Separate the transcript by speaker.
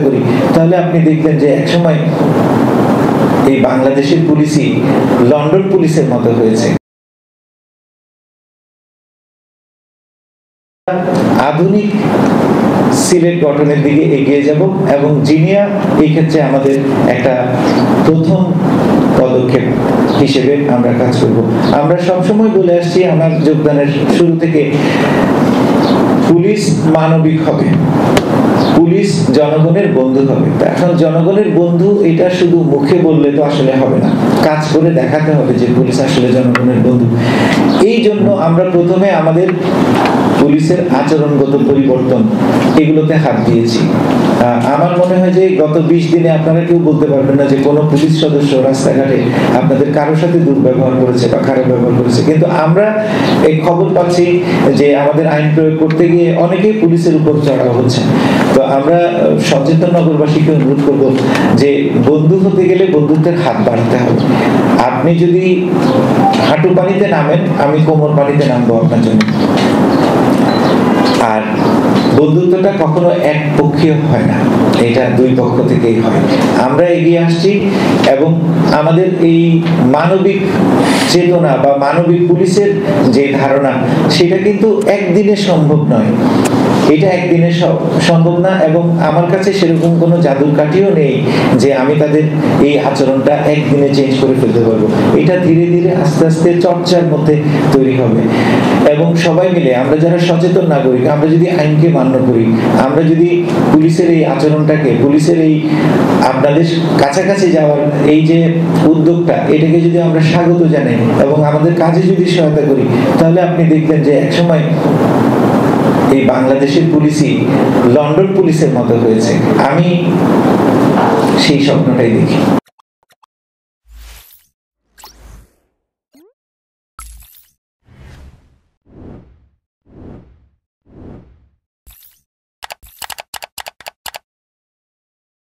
Speaker 1: করি, তাহলে আপনি দেখবেন যে একসময় এই বাংলাদেশের পুলিশই লন্ডন পুলিশের মতো হয়েছে। আধুনিক সিলেট গঠনের দিকে এগিয়ে যাব এবং জিনিয়া এই ক্ষেত্রে আমাদের একটা প্রথম পদক্ষেপ হিসেবে আমরা কাজ করব। আমরা সবসময় বলে আসছি আমার যোগদানের শুরু থেকে, পুলিশ মানবিক হবে, পুলিশ জনগণের বন্ধু হবে। এখন জনগণের বন্ধু এটা শুধু মুখে বললে তো আসলে হবে না, কাজ করে দেখাতে হবে যে পুলিশ আসলে জনগণের বন্ধু। এই জন্য আমরা প্রথমে আমাদের পুলিশের আচরণগত পরিবর্তন এগুলোতে হাত দিয়েছি। আমার মনে হয় যে গত 20 দিনে আপনারা কেউ বলতে পারবেন না যে কোনো পুলিশ সদস্য রাস্তাঘাটে আপনাদের কারোর সাথে দুর্ব্যবহার করেছে বা খারাপ ব্যবহার করেছে, কিন্তু আমরা এই খবর পাচ্ছি যে আমাদের আইন প্রয়োগ করতে গিয়ে অনেকেই পুলিশের উপর চড়াও হচ্ছে। তো আমরা সচেতন নগরবাসীকে অনুরোধ করব যে বন্ধু হতে গেলে বন্ধুত্বের হাত বাড়াতে হবে। আপনি যদি হাঁটু পানিতে নামেন, আমি কোমর পানিতে নামবো আপনার জন্য। আর বন্ধুত্বটা কখনো একপক্ষীয় হয় না, এটা দুই পক্ষ থেকেই হয়। আমরা এগিয়ে আসছি এবং আমাদের এই মানবিক চেতনা বা মানবিক পুলিশের যে ধারণা, সেটা কিন্তু একদিনে সম্ভব নয়। এটা একদিনে সম্ভব না এবং আমার কাছে সেরকম কোনো জাদুর কাঠিও নেই যে আমি তাদের এই আচরণটা একদিনে চেঞ্জ করে ফেলতে পারবো। এটা ধীরে ধীরে আস্তে আস্তে চর্চার মধ্যে তৈরি হবে এবং সবাই মিলে আমরা যারা সচেতন নাগরিক, আমরা যদি আইনকে মান্য করি, আমরা যদি পুলিশের এই আচরণটাকে, পুলিশের এই আপনাদের কাছাকাছি যাওয়ার এই যে উদ্যোগটা, এটাকে যদি আমরা স্বাগত জানাই এবং আমাদের কাজে যদি সহায়তা করি, তাহলে আপনি দেখবেন যে একসময় এই বাংলাদেশের পুলিশই লন্ডন পুলিশের মতো হয়েছে। আমি সেই স্বপ্নটাই দেখি।